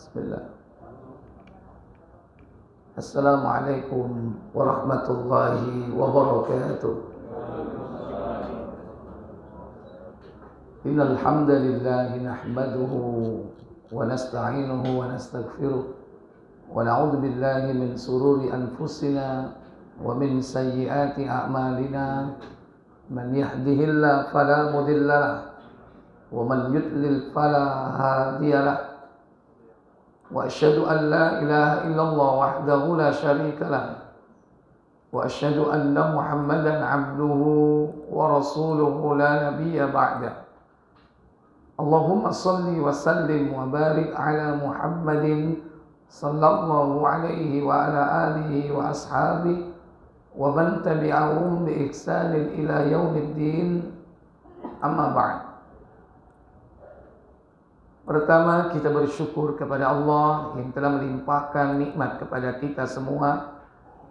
Bismillah. Assalamualaikum warahmatullahi wabarakatuh. Innal hamdalillah nahmaduhu wa nasta'inuhu wa nastaghfiruh wa na'udzu billahi min sururi anfusina wa min sayyiati a'malina. Man yahdihillahu fala mudilla lahu wa man yudlil fala hadiya lahu. Wa asyhadu an la ilaha illallah wahdahu la syarika lah wa asyhadu anna Muhammadan abduhu wa rasuluhu la nabiyya ba'da. Allahumma salli wa sallim wa barik ala Muhammadin sallallahu alaihi wa ala alihi wa ashabihi wa man tabi'ahum bi ihsanin ila yaumiddin. Amma ba'd. Pertama, kita bersyukur kepada Allah yang telah melimpahkan nikmat kepada kita semua,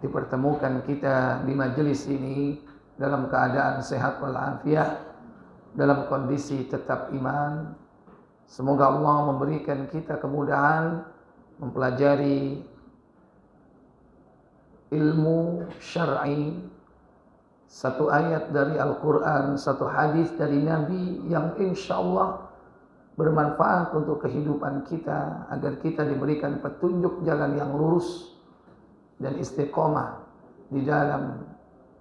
dipertemukan kita di majelis ini dalam keadaan sehat walafiat, dalam kondisi tetap iman. Semoga Allah memberikan kita kemudahan mempelajari ilmu syar'i, satu ayat dari Al-Quran, satu hadis dari Nabi yang insyaAllah bermanfaat untuk kehidupan kita, agar kita diberikan petunjuk jalan yang lurus dan istiqomah di dalam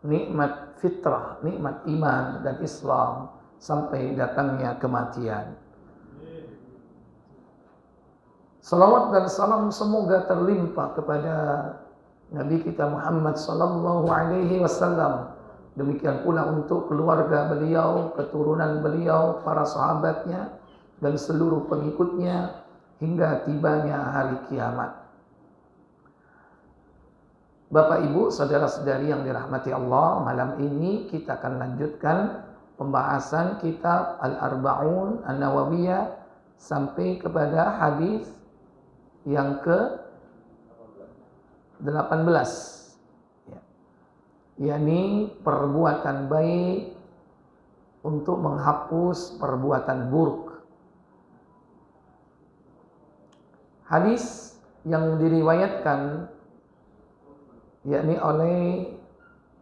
nikmat fitrah, nikmat iman dan Islam sampai datangnya kematian. Salawat dan salam semoga terlimpah kepada Nabi kita Muhammad sallallahu alaihi wasallam. Demikian pula untuk keluarga beliau, keturunan beliau, para sahabatnya dan seluruh pengikutnya hingga tibanya hari kiamat. Bapak Ibu, saudara-saudari yang dirahmati Allah, malam ini kita akan lanjutkan pembahasan kitab Al-Arba'un An-Nawawiyah sampai kepada hadis yang ke-18, yakni perbuatan baik untuk menghapus perbuatan buruk. Hadis yang diriwayatkan yakni oleh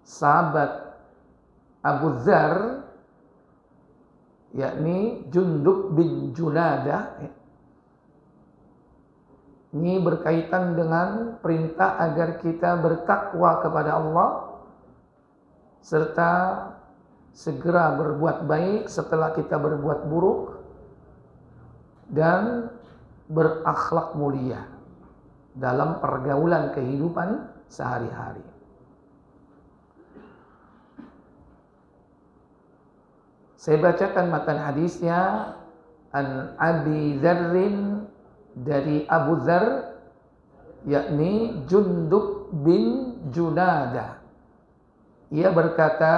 sahabat Abu Dzar, yakni Jundub bin Junadah. Ini berkaitan dengan perintah agar kita bertakwa kepada Allah serta segera berbuat baik setelah kita berbuat buruk dan berakhlak mulia dalam pergaulan kehidupan sehari-hari. Saya bacakan matan hadisnya. An Abi Dzarrin, dari Abu Dzar, yakni Jundub bin Junadah. Ia berkata,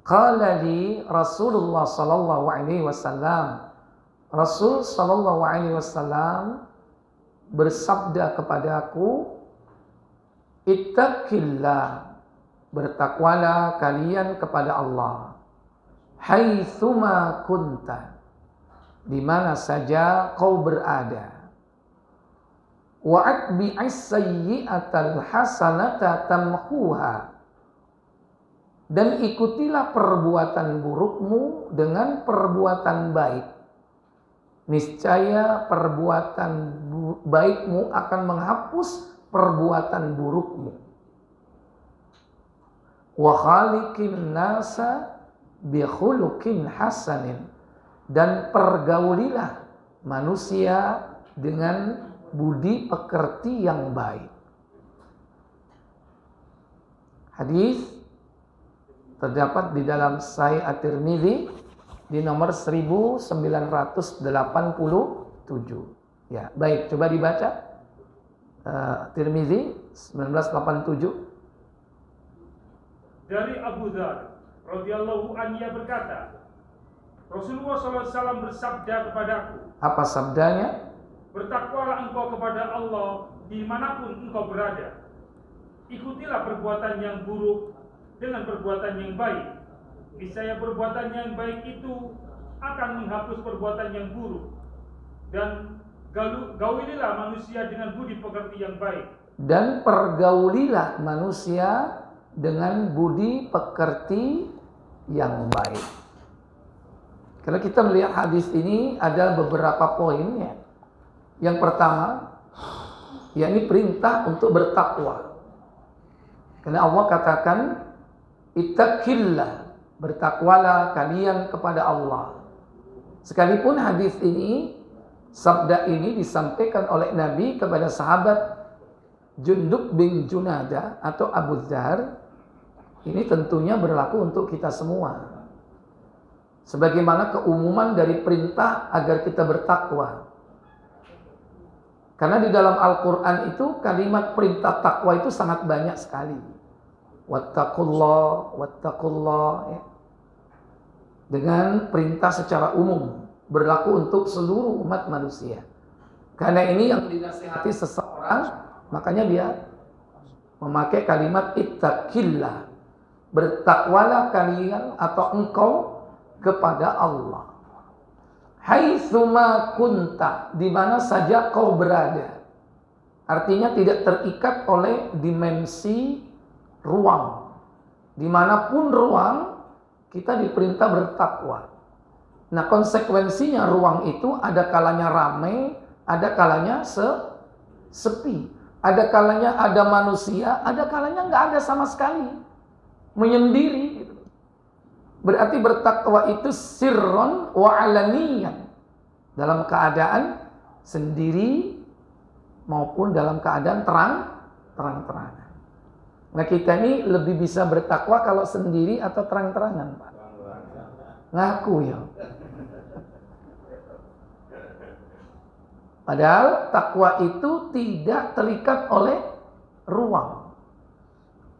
qala li Rasulullah sallallahu alaihi wasallam, Rasul sallallahu alaihi wasallam bersabda kepadaku, ittaqillah, bertakwalah kalian kepada Allah, haitsuma kunta, di mana saja kau berada, wa atbi'is sayyi'atal hasanata tamhuha, dan ikutilah perbuatan burukmu dengan perbuatan baik, niscaya perbuatan baikmu akan menghapus perbuatan burukmu. Wa khaliqin nasa bi khuluqin hasanin, dan pergaulilah manusia dengan budi pekerti yang baik. Hadis terdapat di dalam Sahih At-Tirmidzi di nomor 1987. Ya, baik, coba dibaca. Tirmidzi 1987. Dari Abu Dzar radhiyallahu anhu berkata, Rasulullah SAW bersabda kepadaku, apa sabdanya? bertakwalah engkau kepada Allah dimanapun engkau berada. Ikutilah perbuatan yang buruk dengan perbuatan yang baik. Niscaya perbuatan yang baik itu akan menghapus perbuatan yang buruk. Dan Gaulilah manusia dengan budi pekerti yang baik. Dan pergaulilah manusia dengan budi pekerti yang baik. Kalau kita melihat hadis ini ada beberapa poinnya. Yang pertama, yakni perintah untuk bertakwa. Karena Allah katakan, ittaqillah, bertakwalah kalian kepada Allah. Sekalipun hadis ini, sabda ini disampaikan oleh Nabi kepada sahabat Jundub bin Junadah atau Abu Dzar, ini tentunya berlaku untuk kita semua. Sebagaimana keumuman dari perintah agar kita bertakwa. Karena di dalam Al-Quran itu kalimat perintah takwa itu sangat banyak sekali. Wattaqullah, wattaqullah. Ya. Dengan perintah secara umum. Berlaku untuk seluruh umat manusia. Karena ini yang dinasihati seseorang, makanya dia memakai kalimat ittaqillah. Bertakwalah kalian atau engkau kepada Allah. Haitsuma kunta, di mana saja kau berada. Artinya tidak terikat oleh dimensi ruang. Dimanapun ruang, kita diperintah bertakwa. Nah, konsekuensinya ruang itu ada kalanya ramai, ada kalanya sepi. Ada kalanya ada manusia, ada kalanya nggak ada sama sekali. Menyendiri. Berarti bertakwa itu sirron wa alaniyan, dalam keadaan sendiri maupun dalam keadaan terang-terangan. Nah, kita ini lebih bisa bertakwa kalau sendiri atau terang-terangan, Pak? Ngaku ya. Padahal takwa itu tidak terikat oleh ruang.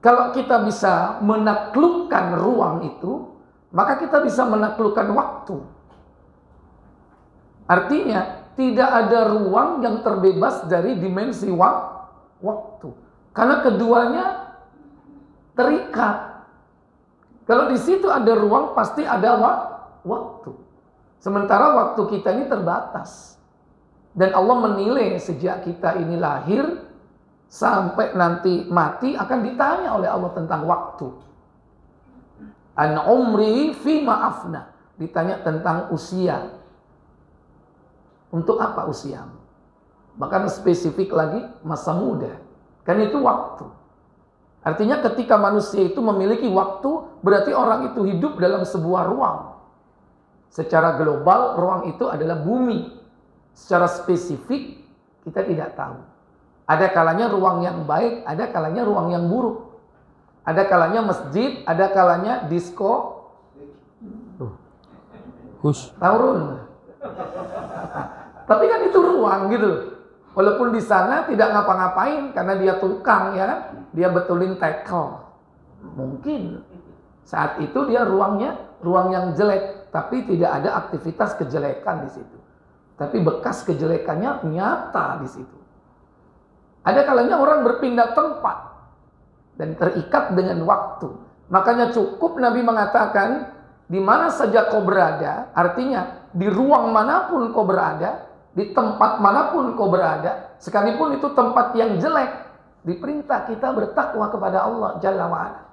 Kalau kita bisa menaklukkan ruang itu, maka kita bisa menaklukkan waktu. Artinya, tidak ada ruang yang terbebas dari dimensi waktu. Karena keduanya terikat. Kalau di situ ada ruang, pasti ada waktu. Sementara waktu kita ini terbatas. Dan Allah menilai sejak kita ini lahir, sampai nanti mati akan ditanya oleh Allah tentang waktu. An umri fi ma'afna, ditanya tentang usia. Untuk apa usia? Bahkan spesifik lagi masa muda. Kan itu waktu. Artinya ketika manusia itu memiliki waktu, berarti orang itu hidup dalam sebuah ruang. Secara global, ruang itu adalah bumi. Secara spesifik, kita tidak tahu. Ada kalanya ruang yang baik, ada kalanya ruang yang buruk. Ada kalanya masjid, ada kalanya disco. Taurun. Tapi kan itu ruang gitu. Walaupun di sana tidak ngapa-ngapain karena dia tukang ya kan, dia betulin tackle. Mungkin saat itu dia ruangnya ruang yang jelek, tapi tidak ada aktivitas kejelekan di situ. Tapi bekas kejelekannya nyata di situ. Ada kalanya orang berpindah tempat dan terikat dengan waktu. Makanya cukup Nabi mengatakan, di mana saja kau berada, artinya di ruang manapun kau berada, di tempat manapun kau berada, sekalipun itu tempat yang jelek, diperintah kita bertakwa kepada Allah Jalla wa'ala.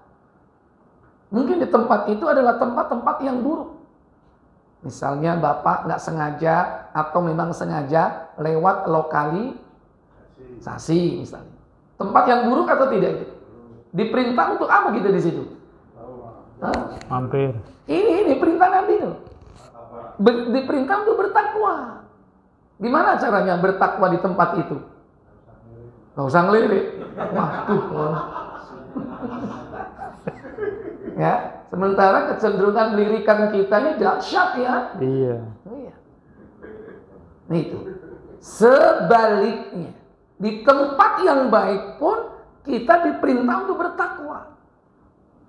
Mungkin di tempat itu adalah tempat-tempat yang buruk. Misalnya bapak nggak sengaja atau memang sengaja lewat lokalisasi misalnya. Tempat yang buruk atau tidak itu? Diperintah untuk apa kita di situ? Mampir. Ini perintah Nabi itu. Diperintah untuk bertakwa. Gimana caranya bertakwa di tempat itu? Gak usah ngelirik. Waduh. Ya, sementara kecenderungan lirikan kita ini dahsyat ya. Iya. Nah itu. Sebaliknya, di tempat yang baik pun kita diperintah untuk bertakwa.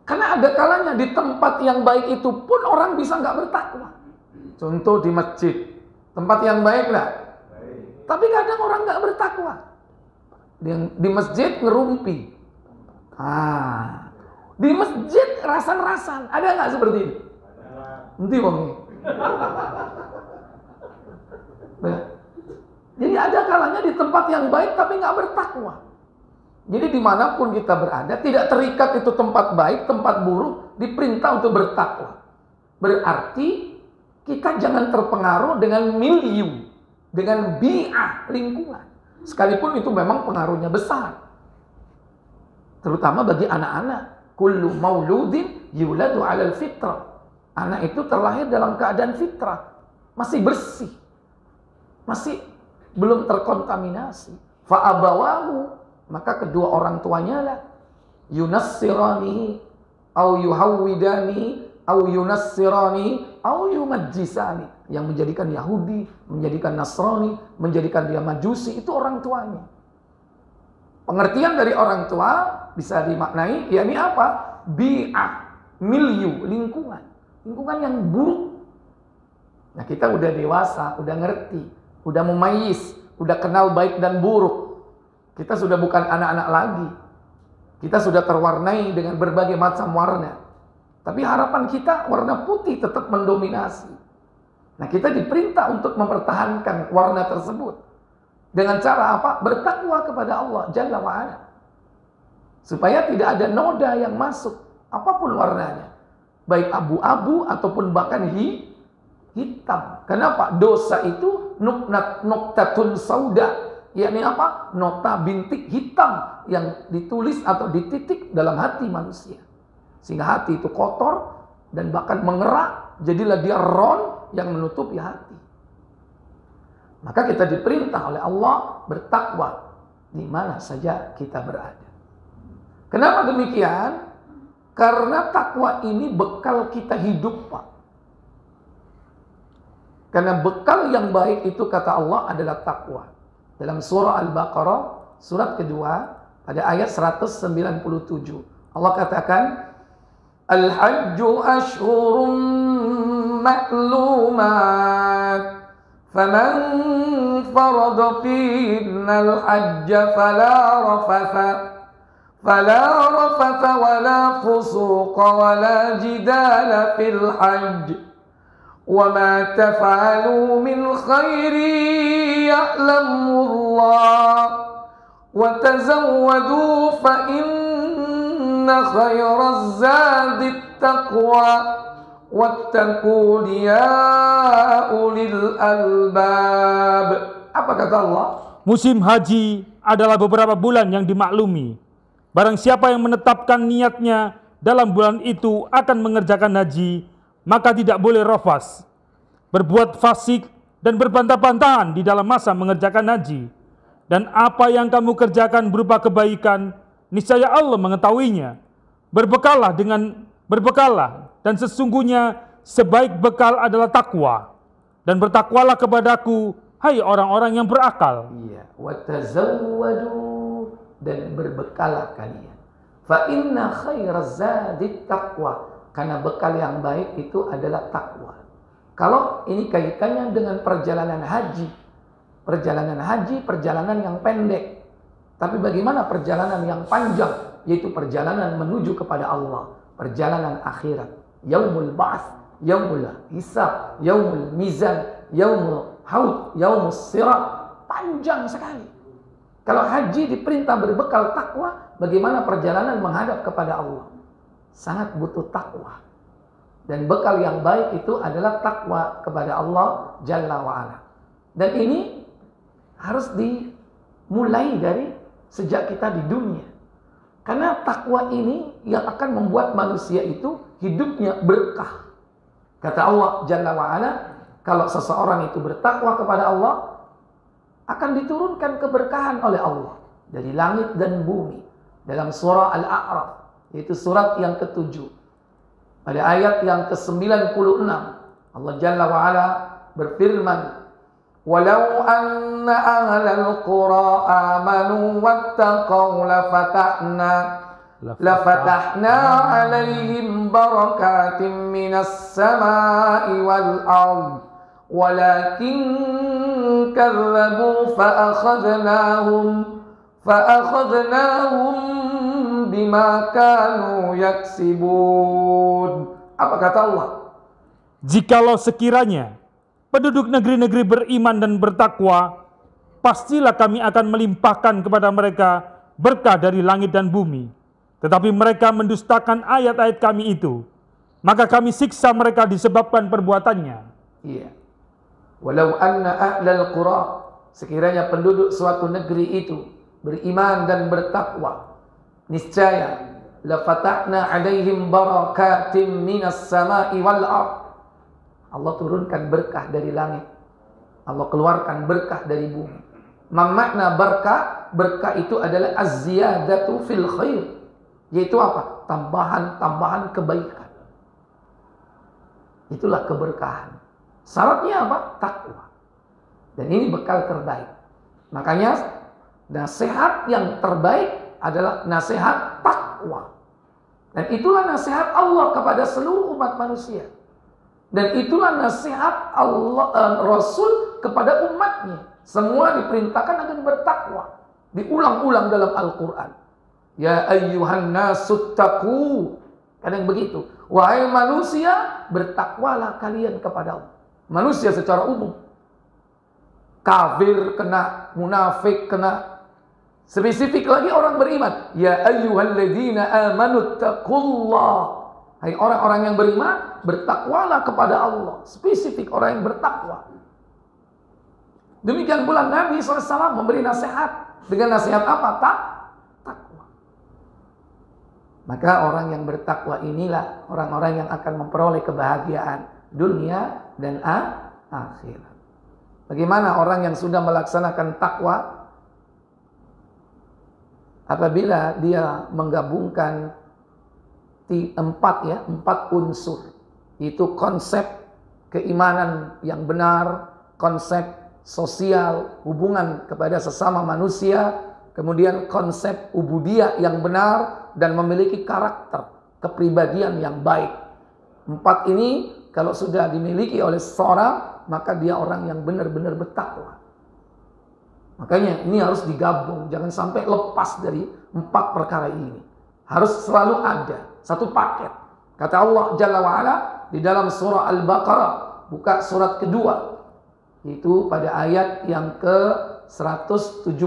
Karena ada kalanya di tempat yang baik itu pun orang bisa nggak bertakwa. Contoh di masjid, tempat yang baik lah. Tapi kadang orang nggak bertakwa. Di masjid ngerumpi. Di masjid rasan-rasan. Ada nggak seperti itu? Nanti bang. Jadi istilahnya di tempat yang baik tapi nggak bertakwa. Jadi dimanapun kita berada, tidak terikat itu tempat baik, tempat buruk, diperintah untuk bertakwa. Berarti kita jangan terpengaruh dengan milieu, dengan bi'ah, lingkungan. Sekalipun itu memang pengaruhnya besar. Terutama bagi anak-anak. Kullu mauludin yuladu 'alal fitrah. Anak itu terlahir dalam keadaan fitrah, masih bersih, masih belum terkontaminasi. Fa'abawahu, maka kedua orang tuanya lah, yunassiranihi au yuhawwidanihi au yunassiranihi au yumajjisani, yang menjadikan Yahudi, menjadikan Nasrani, menjadikan dia Majusi, itu orang tuanya. Pengertian dari orang tua bisa dimaknai, yakni apa? Bi'ah, milieu, lingkungan yang buruk. Nah, kita udah dewasa, udah ngerti, udah memayis, udah kenal baik dan buruk. Kita sudah bukan anak-anak lagi. Kita sudah terwarnai dengan berbagai macam warna. Tapi harapan kita warna putih tetap mendominasi. Nah, kita diperintah untuk mempertahankan warna tersebut. Dengan cara apa? Bertakwa kepada Allah Jalla wa'ala. Supaya tidak ada noda yang masuk, apapun warnanya. Baik abu-abu ataupun bahkan hitam. Kenapa? Dosa itu nuktatun sauda. Yakni apa? Nota bintik hitam yang ditulis atau dititik dalam hati manusia. Sehingga hati itu kotor dan bahkan mengerak. Jadilah dia ron yang menutupi hati. Maka kita diperintah oleh Allah bertakwa di mana saja kita berada. Kenapa demikian? Karena takwa ini bekal kita hidup, Pak. Karena bekal yang baik itu kata Allah adalah takwa. Dalam surah Al-Baqarah, surat kedua, pada ayat 197. Allah katakan, Al-Hajju ashhurum ma'lumat, faman farada fihinnal hajja fala rafatha wala fusuqa wala jidala fil hajj. وَمَا تَفْعَلُوا مِنْ خَيْرٍ يَعْلَمُهُ اللَّهُ وَتَزَوَّدُوا فَإِنَّ خَيْرَ الزَّادِ التَّقْوَى وَاتَّقُونِ يَا أُولِي الْأَلْبَابِ. Apa kata Allah? Musim haji adalah beberapa bulan yang dimaklumi. Barang siapa yang menetapkan niatnya dalam bulan itu akan mengerjakan haji, maka tidak boleh rafas, berbuat fasik dan berbantah-bantahan di dalam masa mengerjakan haji. Dan apa yang kamu kerjakan berupa kebaikan, niscaya Allah mengetahuinya. Berbekallah dan sesungguhnya sebaik bekal adalah takwa. Dan bertakwalah kepadaku, hai orang-orang yang berakal. Iya, watazawwadu, dan berbekalah kalian. Fa inna khairaz zadi taqwa. Karena bekal yang baik itu adalah takwa. Kalau ini kaitannya dengan perjalanan haji. Perjalanan haji, perjalanan yang pendek. Tapi bagaimana perjalanan yang panjang? Yaitu perjalanan menuju kepada Allah. Perjalanan akhirat. Yaumul ba'ats, yaumul hisab, yaumul mizan, yaumul haud, yaumul sirat. Panjang sekali. Kalau haji diperintah berbekal takwa, bagaimana perjalanan menghadap kepada Allah? Sangat butuh takwa. Dan bekal yang baik itu adalah takwa kepada Allah Jalla wa'ala. Dan ini harus dimulai dari sejak kita di dunia. Karena takwa ini yang akan membuat manusia itu hidupnya berkah. Kata Allah Jalla wa'ala, kalau seseorang itu bertakwa kepada Allah, akan diturunkan keberkahan oleh Allah dari langit dan bumi. Dalam surah Al-A'raf, yaitu surat yang ke-7. Pada ayat yang ke-96, Allah Jalla wa'ala berfirman, Walau anna ahlal qura amanu wattaqaw lafatahna alaihim barakatim minas samai wal ard walakin kadzabu fa'akhadnahum bima kanu yaksibun. Apa kata Allah? Jikalau sekiranya penduduk negeri-negeri beriman dan bertakwa, pastilah kami akan melimpahkan kepada mereka berkah dari langit dan bumi. Tetapi mereka mendustakan ayat-ayat kami itu, maka kami siksa mereka disebabkan perbuatannya. Iya. Walau anna ahlal qura, sekiranya penduduk suatu negeri itu beriman dan bertakwa, niscaya la fatahna alaihim barakatim minas sama'i wal ard. Allah turunkan berkah dari langit. Allah keluarkan berkah dari bumi. Makna berkah, berkah itu adalah az-ziyadatu fil khair. Yaitu apa? Tambahan-tambahan kebaikan. Itulah keberkahan. Syaratnya apa? Takwa. Dan ini bekal terbaik. Makanya nasihat yang terbaik adalah nasihat takwa. Dan itulah nasihat Allah kepada seluruh umat manusia. Dan itulah nasihat Allah Rasul kepada umatnya. Semua diperintahkan agar bertakwa. Diulang-ulang dalam Al-Quran. Ya ayyuhan nasuttaqu. Kadang begitu. Wahai manusia, bertakwalah kalian kepada Allah. Manusia secara umum. Kafir kena, munafik kena. Spesifik lagi orang beriman. Ya ayyuhalladzina amanuttaqullah. Hai orang-orang yang beriman, bertakwalah kepada Allah. Spesifik orang yang bertakwa. Demikian pula Nabi SAW memberi nasihat. Dengan nasihat apa? Takwa. Maka orang yang bertakwa inilah orang-orang yang akan memperoleh kebahagiaan dunia dan akhirat. Bagaimana orang yang sudah melaksanakan takwa? Apabila dia menggabungkan empat unsur. Itu konsep keimanan yang benar, konsep sosial, hubungan kepada sesama manusia, kemudian konsep ubudiyah yang benar, dan memiliki karakter, kepribadian yang baik. Empat ini kalau sudah dimiliki oleh seseorang, maka dia orang yang benar-benar bertakwa. Makanya ini harus digabung, jangan sampai lepas dari empat perkara ini. Harus selalu ada satu paket. Kata Allah Jalla wa'ala di dalam surah Al-Baqarah, buka surat kedua, itu pada ayat yang ke-177.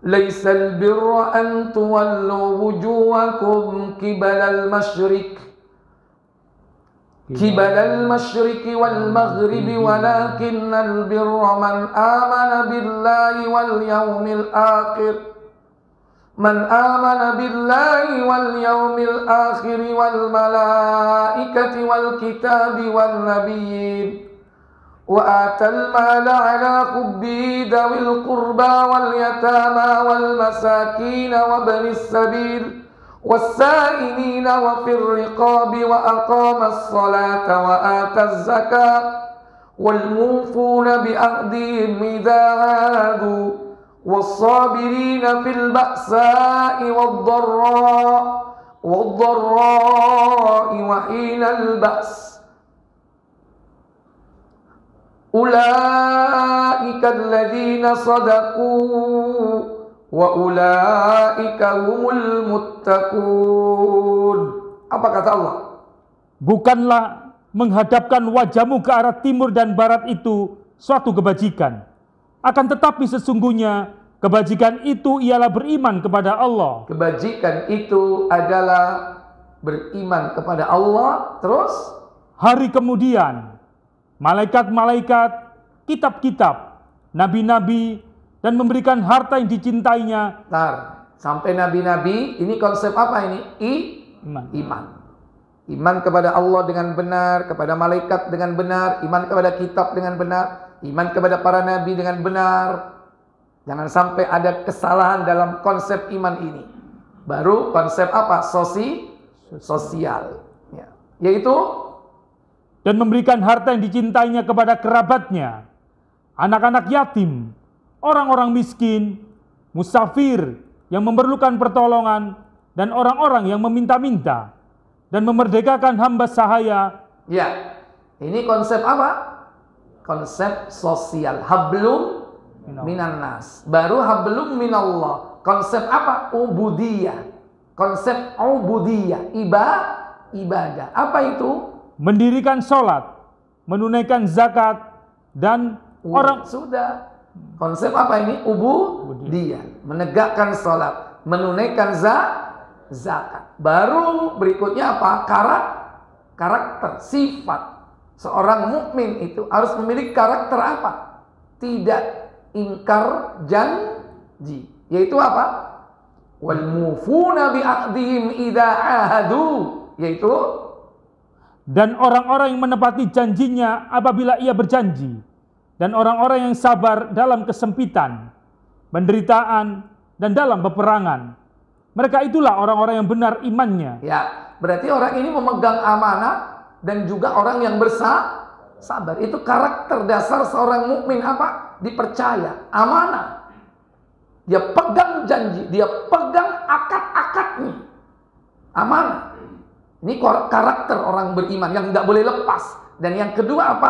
Laisal birra an tuwallu wujuhakum kibalal masyriqi wal maghribi walakinnal birra man amana billahi wal yawmil akhir. Man amana billahi wal yawmil akhir wal malaikati wal kitabi wal nabiyyin wa atal mala ala hubbi dawil qurba wal yatama wal masakin wa banis sabil was-sa'ilin wa fir riqabi wa aqamas salata wa ataz zakat wal mufuna bi ahdihim idza hadu والصابرين في البأساء والضراء وحين البأس أولئك الذين صدقوا وأولئك هم المتقون. Apa kata Allah? Bukanlah menghadapkan wajahmu ke arah timur dan barat itu suatu kebajikan. Akan tetapi sesungguhnya kebajikan itu ialah beriman kepada Allah. Kebajikan itu adalah beriman kepada Allah. Terus hari kemudian malaikat-malaikat, kitab-kitab, nabi-nabi, dan memberikan harta yang dicintainya. Sampai nabi-nabi, ini konsep apa ini? Iman. Iman kepada Allah dengan benar, kepada malaikat dengan benar, iman kepada kitab dengan benar, iman kepada para nabi dengan benar. Jangan sampai ada kesalahan dalam konsep iman ini. Baru konsep apa? Sosial. Ya. Yaitu dan memberikan harta yang dicintainya kepada kerabatnya, anak-anak yatim, orang-orang miskin, musafir yang memerlukan pertolongan, dan orang-orang yang meminta-minta, dan memerdekakan hamba sahaya. Ya, ini konsep apa? Konsep sosial. Hablum minan nas. Baru hablum minallah. Konsep apa? Ubudiyah. Konsep ubudiyah. Ibadah. Apa itu? Mendirikan sholat, menunaikan zakat, dan Orang sudah. Konsep apa ini? Ubudiyah. Menegakkan sholat, menunaikan zakat. Baru berikutnya apa? Karakter, sifat. Seorang mukmin itu harus memiliki karakter apa? Tidak ingkar janji. Yaitu apa? Wal mufuna bi aqdihim idza ahadu. Yaitu dan orang-orang yang menepati janjinya apabila ia berjanji. Dan orang-orang yang sabar dalam kesempitan, penderitaan, dan dalam peperangan. Mereka itulah orang-orang yang benar imannya. Ya, berarti orang ini memegang amanah dan juga orang yang bersabar. Itu karakter dasar seorang mukmin apa? Dipercaya, amanah. Dia pegang janji, dia pegang akad-akadnya. Amanah. Ini karakter orang beriman yang tidak boleh lepas. Dan yang kedua apa?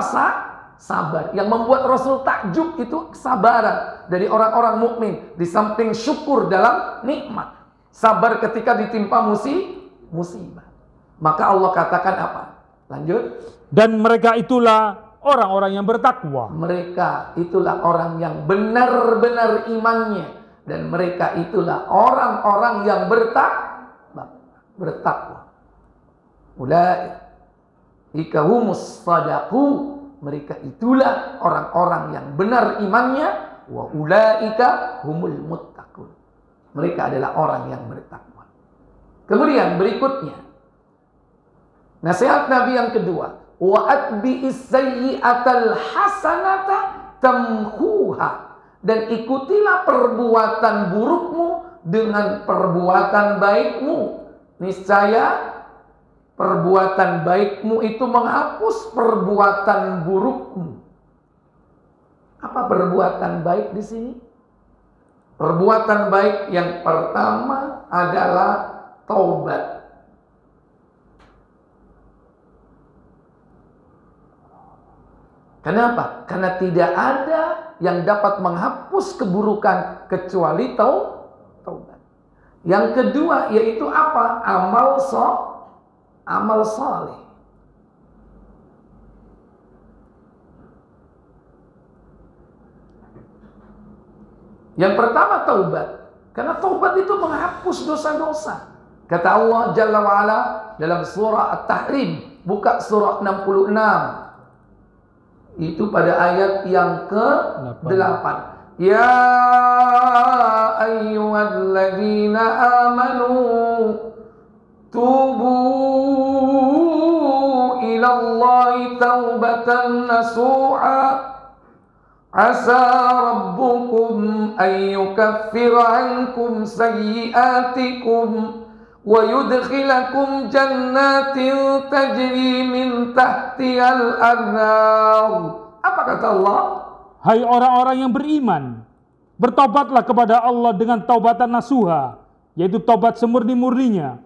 Sabar. Yang membuat Rasul takjub itu kesabaran dari orang-orang mukmin. Di samping syukur dalam nikmat, sabar ketika ditimpa musibah. Maka Allah katakan apa? Lanjut. Dan mereka itulah orang-orang yang bertakwa. Mereka itulah orang yang benar-benar imannya. Dan mereka itulah orang-orang yang bertakwa. Ulaika humus shadaqu. Mereka itulah orang-orang yang benar imannya. Wa ulaika humul muttaqun. Mereka adalah orang yang bertakwa. Kemudian berikutnya, nasihat Nabi yang kedua, wa atbi'is sayyi'atal hasanata tamhuha. Dan ikutilah perbuatan burukmu dengan perbuatan baikmu. Niscaya perbuatan baikmu itu menghapus perbuatan burukmu. Apa perbuatan baik di sini? Perbuatan baik yang pertama adalah taubat. Kenapa? Karena tidak ada yang dapat menghapus keburukan kecuali taubat. Yang kedua yaitu apa? Amal saleh. Yang pertama taubat. Karena taubat itu menghapus dosa-dosa. Kata Allah Jalla wa'ala dalam surah At-Tahrim. Buka surah 66. Itu pada ayat yang ke-8. Ya ayyuhalladzina amanu tubu ilallahi taubatan nasuha asa rabbukum ayyukaffira ankum sayyiatikum wa yudkhilakum jannatin tajri min tahtihal anhar. Apa kata Allah? Hai orang-orang yang beriman, bertobatlah kepada Allah dengan taubatan nasuha, yaitu taubat semurni-murninya.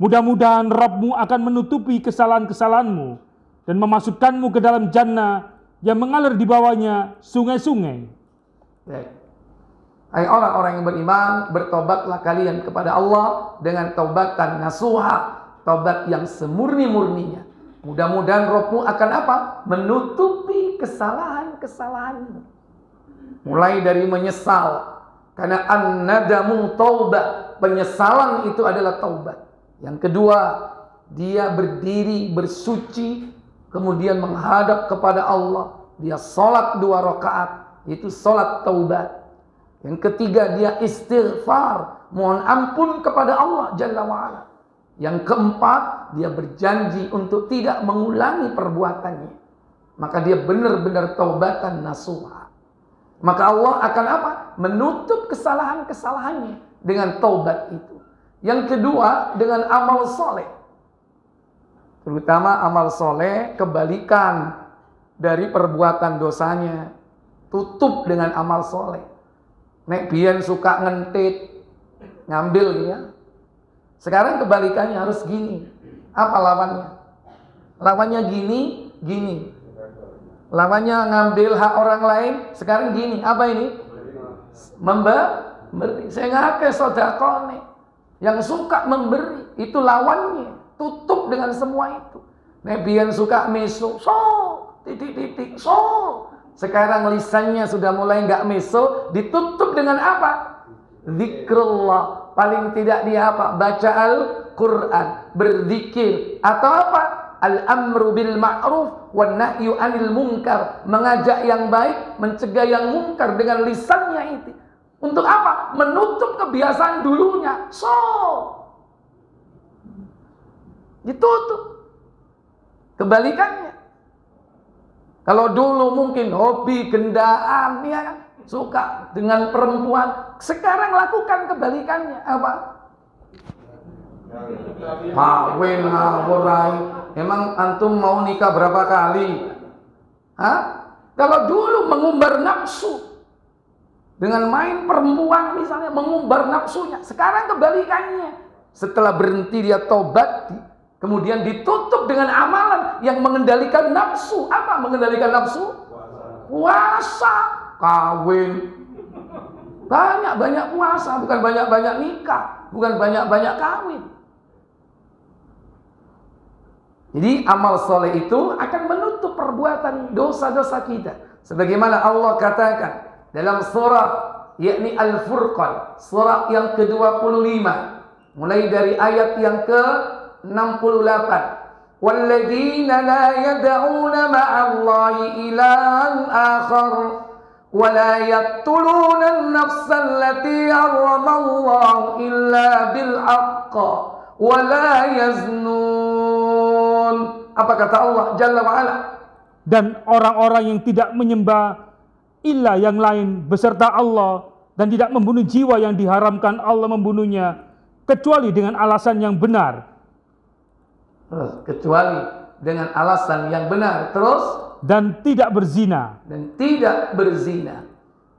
Mudah-mudahan Rabbmu akan menutupi kesalahan-kesalahanmu dan memasukkanmu ke dalam jannah yang mengalir di bawahnya sungai-sungai. Hai orang-orang yang beriman, bertobatlah kalian kepada Allah dengan taubatan nasuha, taubat yang semurni-murninya. Mudah-mudahan Rabbmu akan apa? Menutupi kesalahan-kesalahanmu. Mulai dari menyesal, karena an-nadamu taubat, penyesalan itu adalah taubat. Yang kedua, dia berdiri bersuci, kemudian menghadap kepada Allah. Dia sholat 2 rakaat, itu sholat taubat. Yang ketiga, dia istighfar, mohon ampun kepada Allah Jalla wa'ala. Yang keempat, dia berjanji untuk tidak mengulangi perbuatannya. Maka dia benar-benar taubatan nasuha. Maka Allah akan apa? Menutup kesalahan-kesalahannya dengan taubat itu. Yang kedua, dengan amal soleh. Terutama amal soleh kebalikan dari perbuatan dosanya. Tutup dengan amal soleh. Nek biyen suka ngentit, ngambil ya. Sekarang kebalikannya harus gini. Apa lawannya? Lawannya gini, gini. Lawannya ngambil hak orang lain, sekarang gini. Apa ini? Memberi. Saya ngake sodakone. Yang suka memberi, itu lawannya. Tutup dengan semua itu. Nek biyen suka misu, so, titik-titik, so. Sekarang lisannya sudah mulai nggak meso, ditutup dengan apa? Zikrullah. Paling tidak dia apa? Baca Al-Quran, berzikir, atau apa? Al-amru bil ma'ruf wan nahyu 'anil munkar, mengajak yang baik, mencegah yang mungkar dengan lisannya itu. Untuk apa? Menutup kebiasaan dulunya. Ditutup. Kebalikannya. Kalau dulu mungkin hobi gendaan, ya kan? Suka dengan perempuan, sekarang lakukan kebalikannya. Apa? Kawin ngawurai. Emang antum mau nikah berapa kali? Hah? Kalau dulu mengumbar nafsu dengan main perempuan misalnya, mengumbar nafsunya. Sekarang kebalikannya. Setelah berhenti dia tobat, kemudian ditutup dengan amalan yang mengendalikan nafsu. Apa mengendalikan nafsu? Puasa, kawin. Banyak-banyak puasa, bukan banyak-banyak nikah, bukan banyak-banyak kawin. Jadi amal soleh itu akan menutup perbuatan dosa-dosa kita. Sebagaimana Allah katakan dalam surah yakni Al-Furqan, surah yang ke-25, mulai dari ayat yang ke-68. Walladzina la yad'una ma'allahi ilahan akhar wa la yaqtuluna an-nafsa allati harramallahu illa bil haqq wa la yaznun. Apa kata Allah Jalla wa Ala? Dan orang-orang yang tidak menyembah ilah yang lain beserta Allah dan tidak membunuh jiwa yang diharamkan Allah membunuhnya kecuali dengan alasan yang benar. Terus kecuali dengan alasan yang benar. Terus dan tidak berzina. Dan tidak berzina.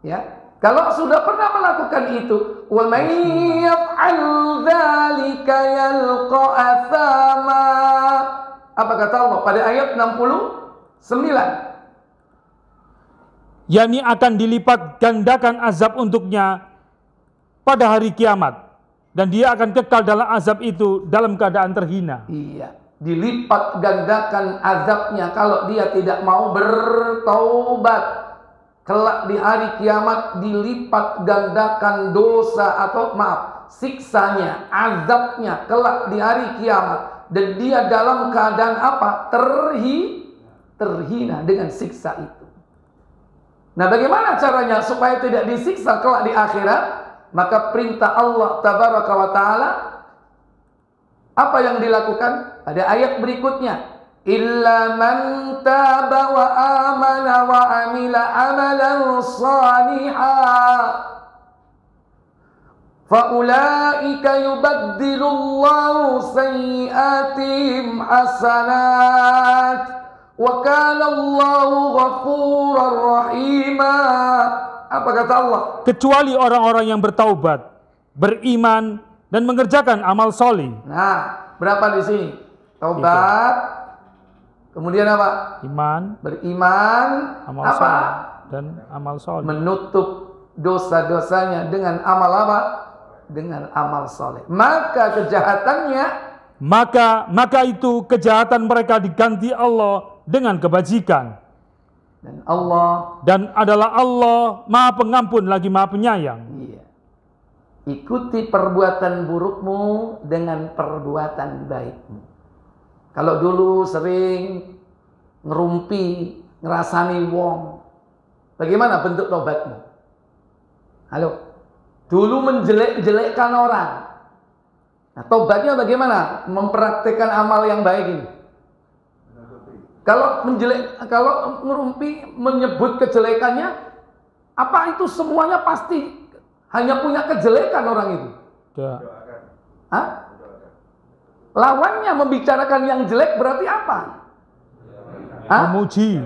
Ya. Kalau sudah pernah melakukan itu, wa may yaf'al dzalika yalqa athama. Apa kata Allah pada ayat 69? yakni akan dilipat gandakan azab untuknya pada hari kiamat, dan dia akan kekal dalam azab itu dalam keadaan terhina. Iya, dilipat gandakan azabnya kalau dia tidak mau bertaubat. Kelak di hari kiamat dilipat gandakan dosa atau siksanya, azabnya kelak di hari kiamat, dan dia dalam keadaan apa? Terhina dengan siksa itu. Nah, bagaimana caranya supaya tidak disiksa kelak di akhirat? Maka perintah Allah Tabaraka wa Ta'ala, apa yang dilakukan? Pada ayat berikutnya, illa man taba wa amana wa amila amalan salihah fa ulaika yubaddilullahu sayyi'atihim hasanat wa kana Allahu ghafurar rahima. Apa kata Allah? Kecuali orang-orang yang bertaubat, beriman dan mengerjakan amal soleh. Nah, berapa di sini? Taubat, kemudian apa? Iman, beriman, amal apa? soleh dan amal soleh. Menutup dosa-dosanya dengan amal apa? Dengan amal soleh. Maka kejahatannya, maka itu kejahatan mereka diganti Allah dengan kebajikan. Dan adalah Allah Maha Pengampun lagi Maha Penyayang. Iya. Ikuti perbuatan burukmu dengan perbuatan baikmu. Kalau dulu sering ngerumpi, ngerasani wong, bagaimana bentuk tobatmu? Halo? Dulu menjelek-jelekkan orang. Nah, tobatnya bagaimana? Mempraktikkan amal yang baik ini. Kalau ngerumpi, menyebut kejelekannya, apa itu semuanya pasti hanya punya kejelekan orang itu? Tidak. Hah? Lawannya membicarakan yang jelek berarti apa? Hah? Memuji.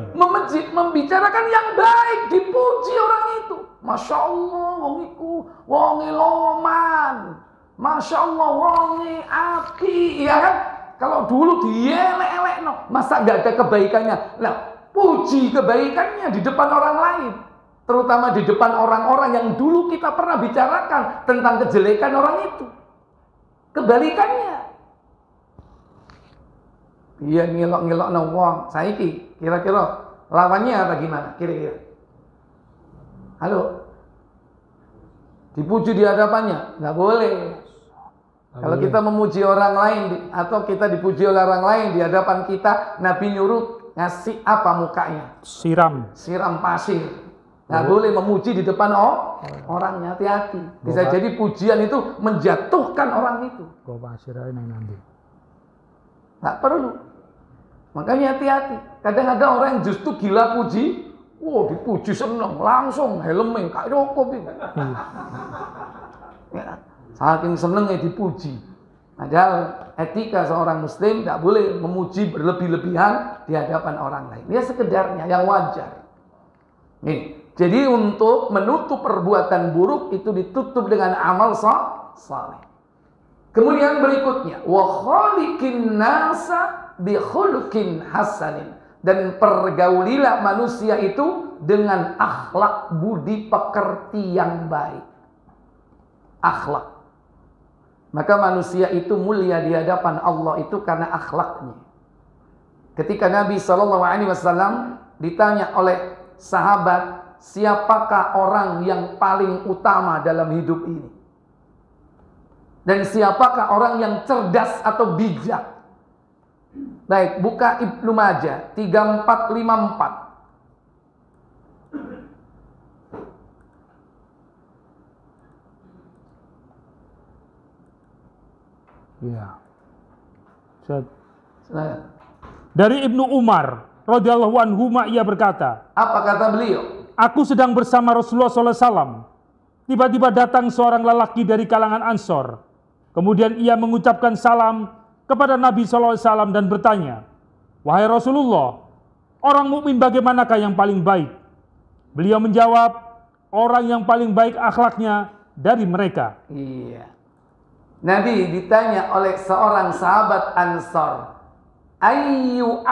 Membicarakan yang baik, dipuji orang itu. Masya Allah, wongi loman. Masya Allah, wongi api, ya kan? Kalau dulu dielek-elek, masa nggak ada kebaikannya? Nah, puji kebaikannya di depan orang lain. Terutama di depan orang-orang yang dulu kita pernah bicarakan tentang kejelekan orang itu. Kebalikannya. Iya ngelok-ngelok wong. Saiki kira-kira Lawannya apa gimana kira-kira? Halo? Dipuji di hadapannya? Nggak boleh. Kalau kita memuji orang lain atau kita dipuji oleh orang lain di hadapan kita, Nabi nyuruh ngasih apa mukanya? Siram pasir. Nggak boleh memuji di depan orangnya, hati-hati. Bisa jadi pujian itu menjatuhkan orang itu. Nggak perlu. Makanya hati-hati. Kadang-kadang orang yang justru gila puji, dipuji seneng, langsung helmnya kayak rokok itu. Ya, saking senengnya dipuji. Padahal etika seorang muslim tidak boleh memuji berlebih-lebihan di hadapan orang lain. Ya sekedarnya yang wajar. Nih, jadi untuk menutup perbuatan buruk itu ditutup dengan amal saleh. Kemudian berikutnya, wa khaliqin nasa bi khuluqin hasanin, dan pergaulilah manusia itu dengan akhlak budi pekerti yang baik. Akhlak. Maka manusia itu mulia di hadapan Allah itu karena akhlaknya. Ketika Nabi SAW ditanya oleh sahabat, siapakah orang yang paling utama dalam hidup ini? Dan siapakah orang yang cerdas atau bijak? Baik, buka Ibnu Majah 3454. Ya. Dari Ibnu Umar radhiyallahu anhu ia berkata, apa kata beliau? Aku sedang bersama Rasulullah SAW. Tiba-tiba datang seorang lelaki dari kalangan Ansor. Kemudian ia mengucapkan salam kepada Nabi SAW dan bertanya, wahai Rasulullah, orang mukmin bagaimanakah yang paling baik? Beliau menjawab, orang yang paling baik akhlaknya dari mereka. Iya. Nabi ditanya oleh seorang sahabat Ansor, ayyul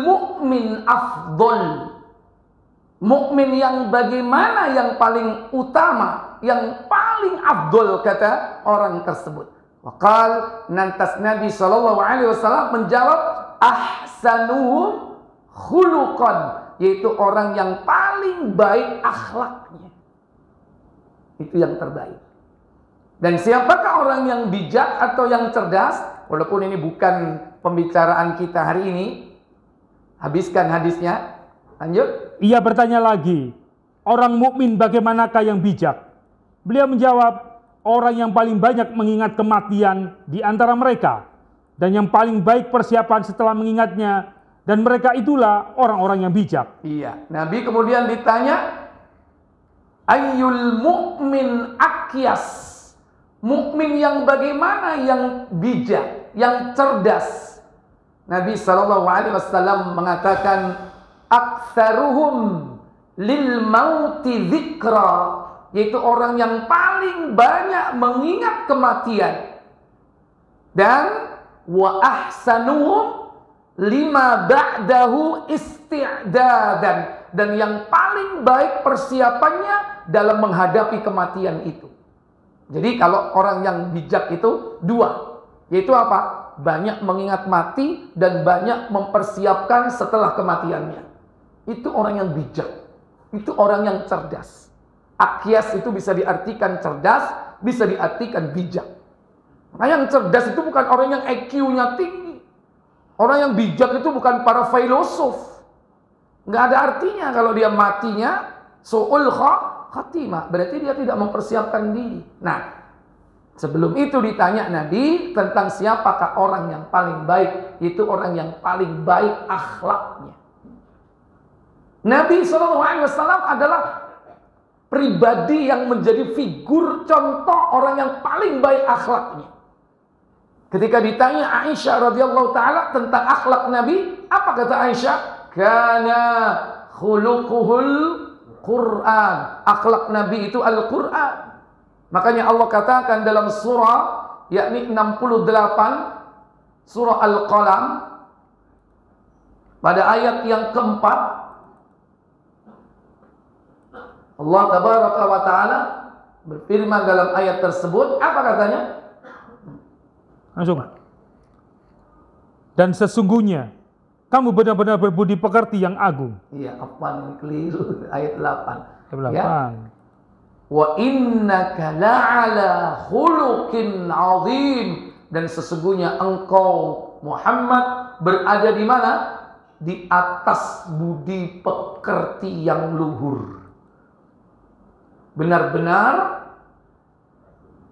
mu'min afdol? Mukmin yang bagaimana yang paling utama, yang paling afdol, kata orang tersebut. Waqal, nantas Nabi SAW menjawab, ahsanuhum khuluqan, yaitu orang yang paling baik akhlaknya. Itu yang terbaik. Dan siapakah orang yang bijak atau yang cerdas? Walaupun ini bukan pembicaraan kita hari ini, habiskan hadisnya. Lanjut. Ia bertanya lagi, orang mukmin bagaimanakah yang bijak? Beliau menjawab, orang yang paling banyak mengingat kematian di antara mereka, dan yang paling baik persiapan setelah mengingatnya, dan mereka itulah orang-orang yang bijak. Iya. Nabi kemudian ditanya, ayyul mu'min akyas? Mukmin yang bagaimana yang bijak, yang cerdas? Nabi SAW mengatakan, aktsaruhum lil mauti dzikra, yaitu orang yang paling banyak mengingat kematian. Dan wa ahsanuhum lima ba'dahu isti'dadan, dan yang paling baik persiapannya dalam menghadapi kematian itu. Jadi kalau orang yang bijak itu dua, yaitu apa? Banyak mengingat mati dan banyak mempersiapkan setelah kematiannya. Itu orang yang bijak, itu orang yang cerdas. Akyas itu bisa diartikan cerdas, bisa diartikan bijak. Nah, yang cerdas itu bukan orang yang IQ-nya tinggi. Orang yang bijak itu bukan para filosof. Nggak ada artinya kalau dia matinya su'ul khatimah, berarti dia tidak mempersiapkan diri. Nah, sebelum itu ditanya Nabi tentang siapakah orang yang paling baik, itu orang yang paling baik akhlaknya. Nabi SAW adalah pribadi yang menjadi figur contoh orang yang paling baik akhlaknya. Ketika ditanya Aisyah radhiyallahu taala tentang akhlak Nabi, apa kata Aisyah? Kana khuluquhul Quran. Akhlak Nabi itu Al-Quran. Makanya Allah katakan dalam surah yakni 68 surah Al-Qalam pada ayat yang keempat, Allah tabaraka wa ta'ala berfirman dalam ayat tersebut, apa katanya? Langsung. Dan sesungguhnya kamu benar-benar berbudi pekerti yang agung. Iya, apa keliru ayat 8. Ayat Ya. 8. Wa innaka la'ala khuluqin azim, dan sesungguhnya engkau Muhammad berada di mana? Di atas budi pekerti yang luhur. Benar-benar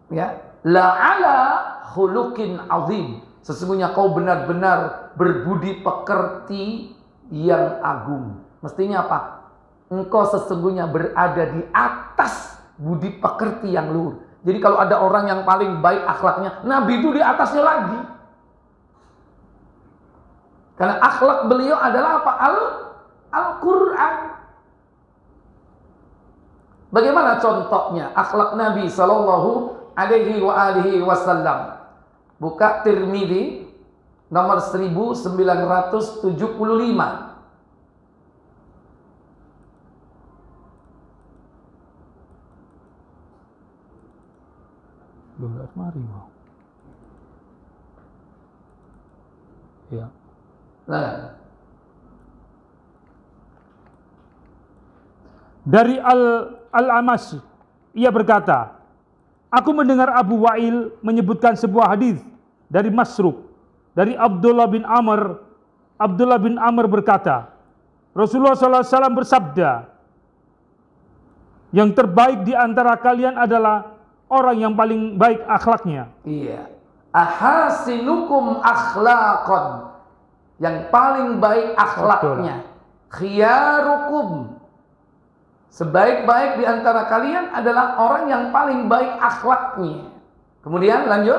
ya, la'ala khuluqin azim, sesungguhnya kau benar-benar berbudi pekerti yang agung. Mestinya apa? Engkau sesungguhnya berada di atas budi pekerti yang luhur. Jadi kalau ada orang yang paling baik akhlaknya, Nabi itu di atasnya lagi. Karena akhlak beliau adalah apa? Al-Quran. Bagaimana contohnya akhlak Nabi Sallallahu Alaihi Wasallam? Buka Tirmidzi nomor 1975. Mari mau. Ya. Nah, dari Al-Amash, ia berkata, aku mendengar Abu Wa'il menyebutkan sebuah hadis dari Masruq, dari Abdullah bin Amr. Abdullah bin Amr berkata, Rasulullah SAW bersabda, yang terbaik di antara kalian adalah orang yang paling baik akhlaknya. iya. Ahasinukum akhlaqan, yang paling baik akhlaknya. Khiyarukum, sebaik-baik di antara kalian adalah orang yang paling baik akhlaknya. Kemudian lanjut.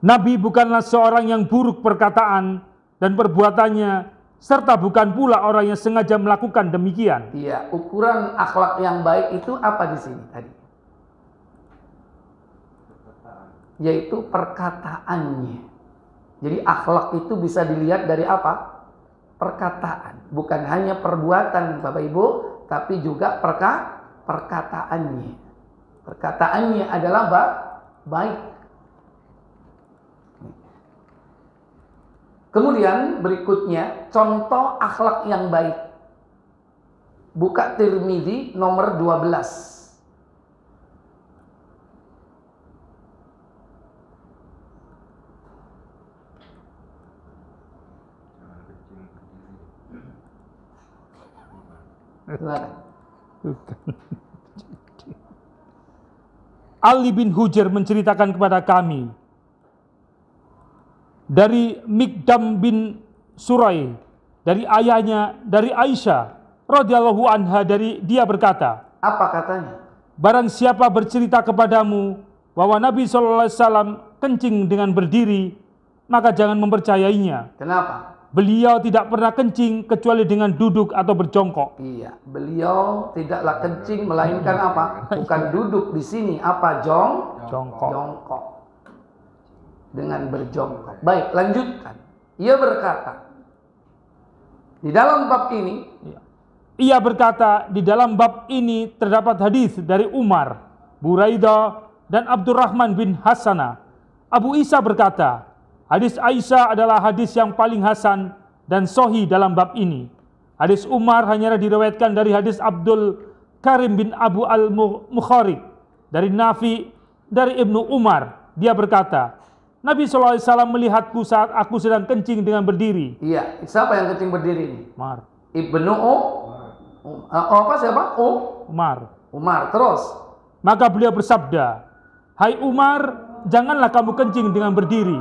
Nabi bukanlah seorang yang buruk perkataan dan perbuatannya, serta bukan pula orang yang sengaja melakukan demikian. Iya, ukuran akhlak yang baik itu apa di sini tadi? Yaitu perkataannya. Jadi akhlak itu bisa dilihat dari apa? Perkataan, bukan hanya perbuatan Bapak Ibu, tapi juga perkataannya. Perkataannya adalah baik. Kemudian berikutnya contoh akhlak yang baik. Buka Tirmidzi nomor 12. Ali bin Hujr menceritakan kepada kami dari Mikdam bin Surai, dari ayahnya, dari Aisyah radhiyallahu anha, dari dia berkata, apa katanya? barang siapa bercerita kepadamu bahwa Nabi SAW kencing dengan berdiri, maka jangan mempercayainya. Kenapa? Beliau tidak pernah kencing kecuali dengan duduk atau berjongkok. Iya, beliau tidaklah kencing melainkan apa? Bukan duduk di sini, apa? Jongkok. Dengan berjongkok. Baik, lanjutkan. Ia berkata, di dalam bab ini, ia berkata, di dalam bab ini terdapat hadis dari Umar, Buraidah, dan Abdurrahman bin Hasanah. Abu Isa berkata, hadis Aisyah adalah hadis yang paling hasan dan sahih dalam bab ini. Hadis Umar hanya diriwayatkan dari hadis Abdul Karim bin Abu al-Mukharib, dari Nafi, dari Ibnu Umar. Dia berkata, Nabi SAW melihatku saat aku sedang kencing dengan berdiri. Iya, siapa yang kencing berdiri ini? Umar. Ibnu siapa? Umar. Terus, maka beliau bersabda, hai Umar, janganlah kamu kencing dengan berdiri.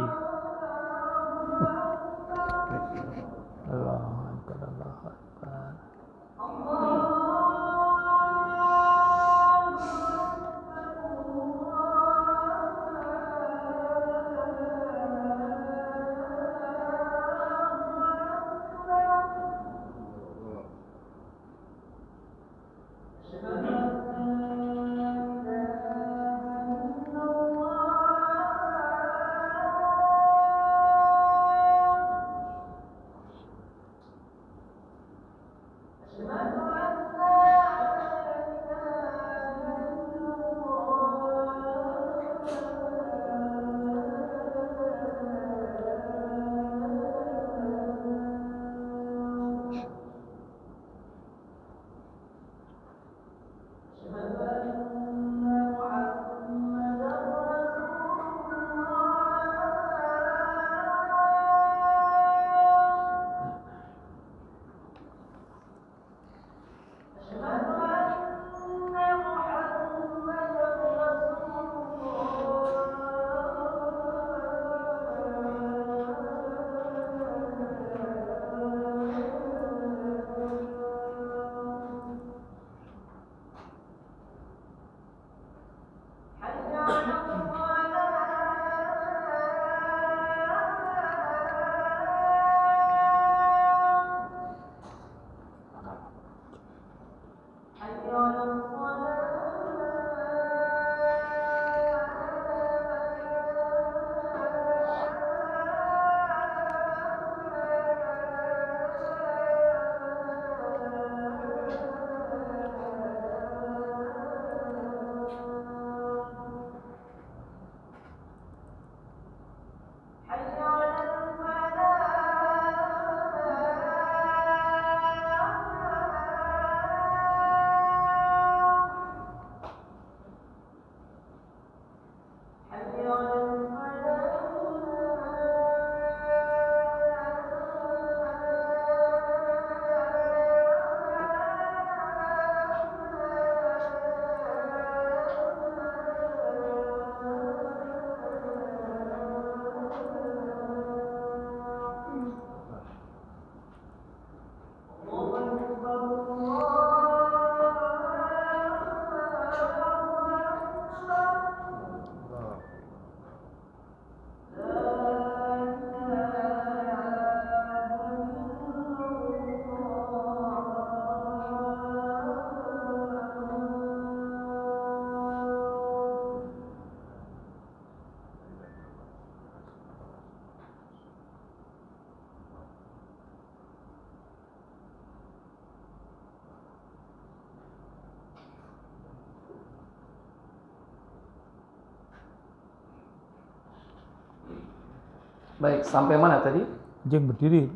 Baik, sampai mana tadi? Kencing berdiri.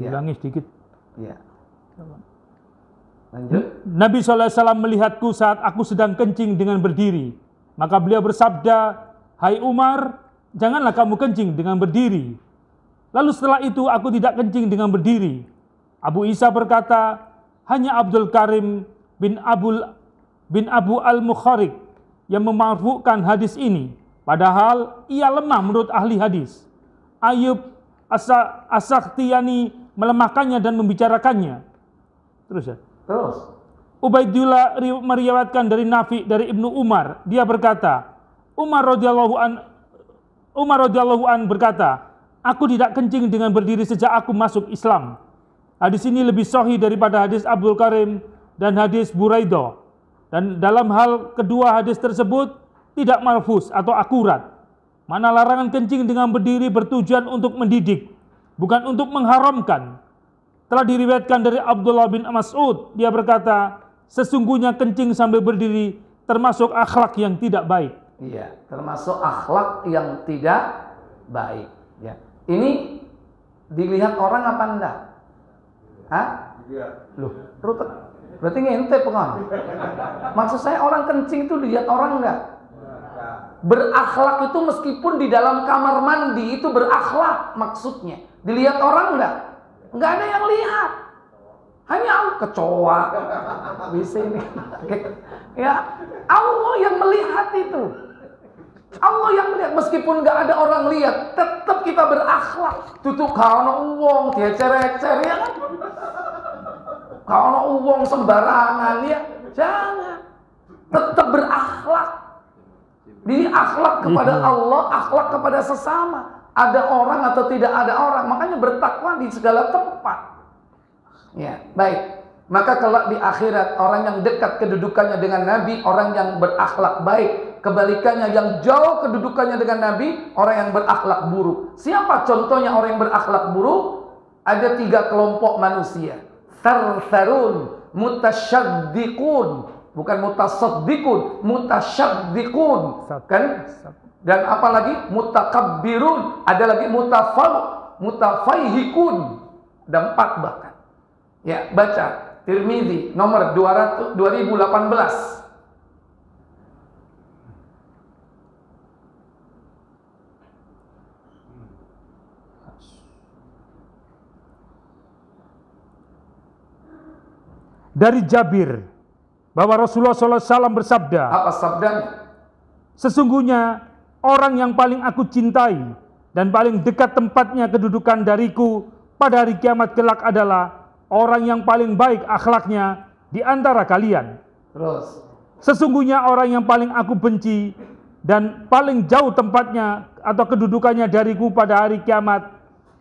Ya. Ulangi sedikit. Iya. Lanjut. Nabi SAW melihatku saat aku sedang kencing dengan berdiri. Maka beliau bersabda, "Hai Umar, janganlah kamu kencing dengan berdiri." Lalu setelah itu aku tidak kencing dengan berdiri. Abu Isa berkata, hanya Abdul Karim bin Abu al-Mukhariq yang memarfu'kan hadis ini. Padahal ia lemah menurut ahli hadis. Ayub As-Sakhtiyani melemahkannya dan membicarakannya. Terus ya. Terus. Ubaidillah meriwayatkan dari Nafi dari Ibnu Umar, dia berkata, Umar radhiyallahu an berkata, aku tidak kencing dengan berdiri sejak aku masuk Islam. Hadis ini lebih sahih daripada hadis Abdul Karim dan hadis Buraidah. Dan dalam hal kedua hadis tersebut tidak marfus atau akurat. Mana larangan kencing dengan berdiri bertujuan untuk mendidik, bukan untuk mengharamkan. Telah diriwayatkan dari Abdullah bin Mas'ud, dia berkata, sesungguhnya kencing sambil berdiri termasuk akhlak yang tidak baik. Iya, termasuk akhlak yang tidak baik. Ya. Ini dilihat orang apa enggak? Hah? Iya. Loh, berarti ngente pengen. Maksud saya orang kencing itu dilihat orang enggak? Berakhlak itu meskipun di dalam kamar mandi itu berakhlak maksudnya. Dilihat orang enggak? Enggak ada yang lihat. Hanya kecoa. Bisa ini. Ya, Allah yang melihat itu. Allah yang melihat meskipun enggak ada orang lihat, tetap kita berakhlak. Tutup kaono uang, diecer-ecer ya kan? Kaono uang sembarangan ya. Jangan. Tetap berakhlak. Di akhlak kepada Allah, akhlak kepada sesama. Ada orang atau tidak ada orang, makanya bertakwa di segala tempat. Ya, baik. Maka kalau di akhirat orang yang dekat kedudukannya dengan Nabi, orang yang berakhlak baik. Kebalikannya yang jauh kedudukannya dengan Nabi, orang yang berakhlak buruk. Siapa contohnya orang yang berakhlak buruk? Ada 3 kelompok manusia. Thartharun, mutasyaddiqun, bukan mutasaddiqun, mutasyaddiqun, kan? Dan apa lagi? Mutakabbirun, ada lagi mutafaihikun. Ada 4 bahkan. Ya, baca Tirmidzi nomor 2018. Dari Jabir bahwa Rasulullah SAW bersabda, apa sabdanya? Sesungguhnya orang yang paling aku cintai dan paling dekat tempatnya kedudukan dariku pada hari kiamat kelak adalah orang yang paling baik akhlaknya di antara kalian. Terus. Sesungguhnya orang yang paling aku benci dan paling jauh tempatnya atau kedudukannya dariku pada hari kiamat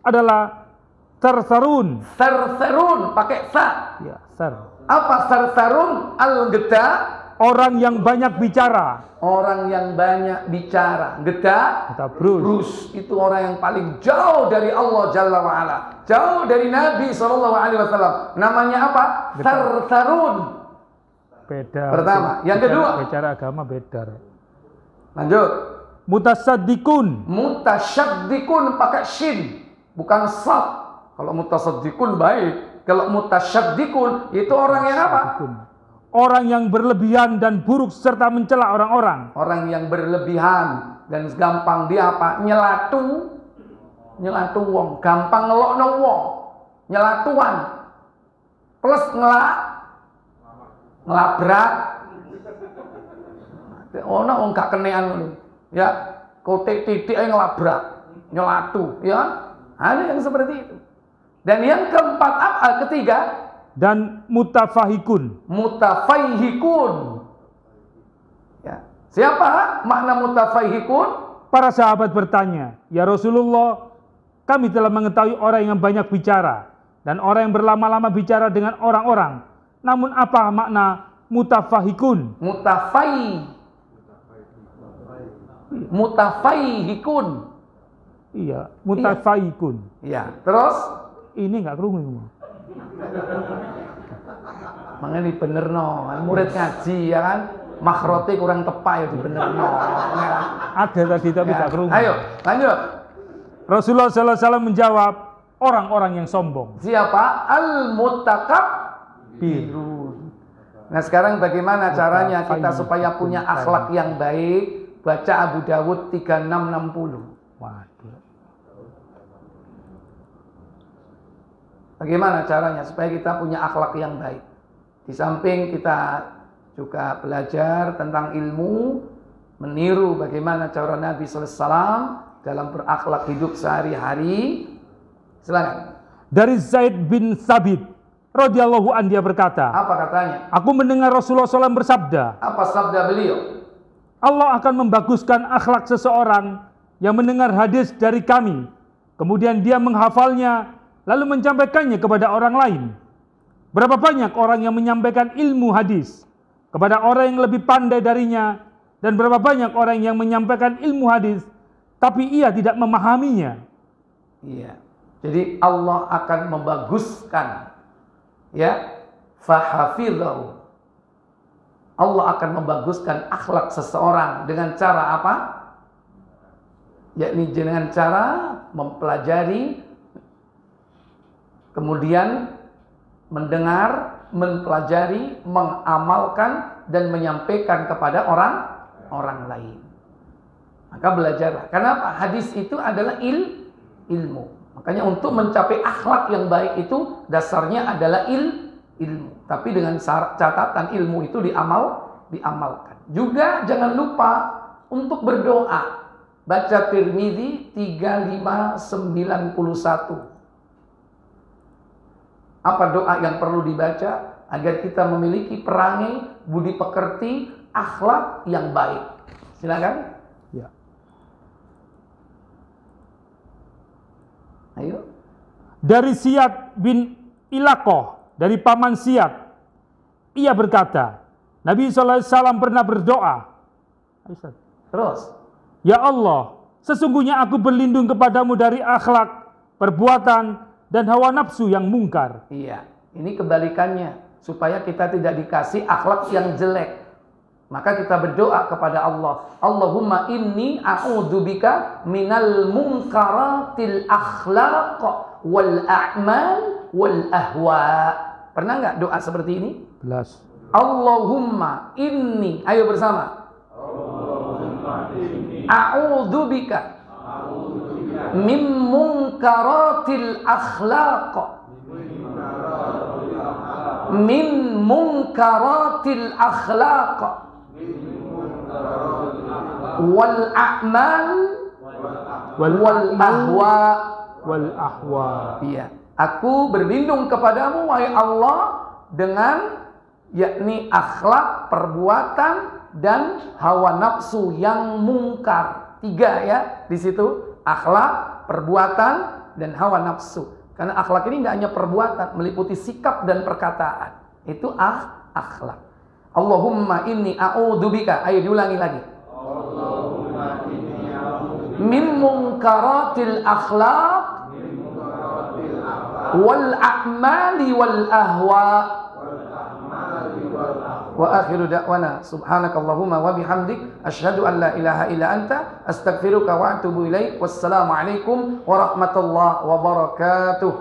adalah Thartharun. Thartharun pakai sa. Ya, sar. Apa Thartharun? Al-geda, orang yang banyak bicara. Orang yang banyak bicara. Geda, brus. Itu orang yang paling jauh dari Allah Jalla wa'ala. Jauh dari Nabi SAW. Namanya apa? Thartharun. Beda. Pertama. Yang kedua. Bicara agama beda. Lanjut. Mutasaddiqun. Mutasyaddiqun pakai shin. Bukan sad. Kalau mutasaddiqun baik. Kalau mutasyaddiqun itu orang yang apa? Orang yang berlebihan dan buruk serta mencela orang-orang. Orang yang berlebihan dan gampang dia apa? Nyelatu wong, gampang ngelokno wong. Nyelatuan. Plus ngelabrak. Ono wong gak kenean ya, kotek titik ae ngelabrak, nyelatu, ya. Ada yang seperti itu. Dan yang keempat apa? Ketiga, dan mutafahikun. Mutafaihikun. Ya. Siapa makna mutafaihikun? Para sahabat bertanya, ya Rasulullah, kami telah mengetahui orang yang banyak bicara dan orang yang berlama-lama bicara dengan orang-orang. Namun apa makna mutafahikun? Mutafaihikun. Iya, mutafaihikun. Iya. Terus? Ini nggak kerungu. Makanya dibenerno, murid ngaji ya kan, makhrote kurang tepat ya dibenerno. Ada tadi tapi nggak kerungu. Ayo, lanjut. Rasulullah SAW menjawab, orang-orang yang sombong. Siapa? Al-mutakabbirun. Nah sekarang bagaimana caranya kita supaya punya akhlak yang baik? Baca Abu Dawud 3660. Waduh. Bagaimana caranya supaya kita punya akhlak yang baik? Di samping kita juga belajar tentang ilmu, meniru bagaimana cara Nabi SAW dalam berakhlak hidup sehari-hari. Silakan. Dari Zaid bin Thabit radhiyallahu anhu, dia berkata, Apa katanya? aku mendengar Rasulullah SAW bersabda, Apa sabda beliau? Allah akan membaguskan akhlak seseorang yang mendengar hadis dari kami, kemudian dia menghafalnya, lalu menyampaikannya kepada orang lain. Berapa banyak orang yang menyampaikan ilmu hadis kepada orang yang lebih pandai darinya, dan berapa banyak orang yang menyampaikan ilmu hadis, tapi ia tidak memahaminya. Iya. Jadi Allah akan membaguskan, ya, fahafidhahu. Allah akan membaguskan akhlak seseorang dengan cara apa? Yakni dengan cara mempelajari, kemudian mendengar, mempelajari, mengamalkan, dan menyampaikan kepada orang lain. Maka belajarlah. Kenapa? Hadis itu adalah ilmu. Makanya untuk mencapai akhlak yang baik itu dasarnya adalah ilmu. Tapi dengan catatan ilmu itu diamalkan. Juga jangan lupa untuk berdoa. Baca Tirmidzi 3591. Apa doa yang perlu dibaca agar kita memiliki perangai, budi pekerti, akhlak yang baik? Silakan. Ya. Ayo. Dari Siyad bin Ilaqah, dari paman Siyad, ia berkata, Nabi SAW pernah berdoa, Terus. Ya Allah, sesungguhnya aku berlindung kepadamu dari akhlak, perbuatan, dan hawa nafsu yang mungkar. Iya, ini kebalikannya. Supaya kita tidak dikasih akhlak yang jelek. Maka kita berdoa kepada Allah. Allahumma inni a'udzubika minal munkaratil akhlaq wal a'mal wal ahwa. Pernah nggak doa seperti ini? Belas. Allahumma inni, ayo bersama. A'udzubika min munkaratil akhlaq min munkaratil akhlaq wal a'mal wal ahwa. Iya, aku berlindung kepadamu wahai Allah dengan yakni akhlak, perbuatan, dan hawa nafsu yang mungkar. 3 ya di situ, akhlak, perbuatan, dan hawa nafsu. Karena akhlak ini tidak hanya perbuatan, meliputi sikap dan perkataan. Itu akhlak. Allahumma inni a'udzubika. Ayo diulangi lagi. Allahumma inni a'udzubika min munkaratil akhlaq wal a'mali wal ahwa. Wa akhiru da'wana subhanakallahumma wa bihamdik asyhadu an la ilaha illa anta astaghfiruka wa atubu ilaik. Wassalamu alaikum warahmatullahi wabarakatuh.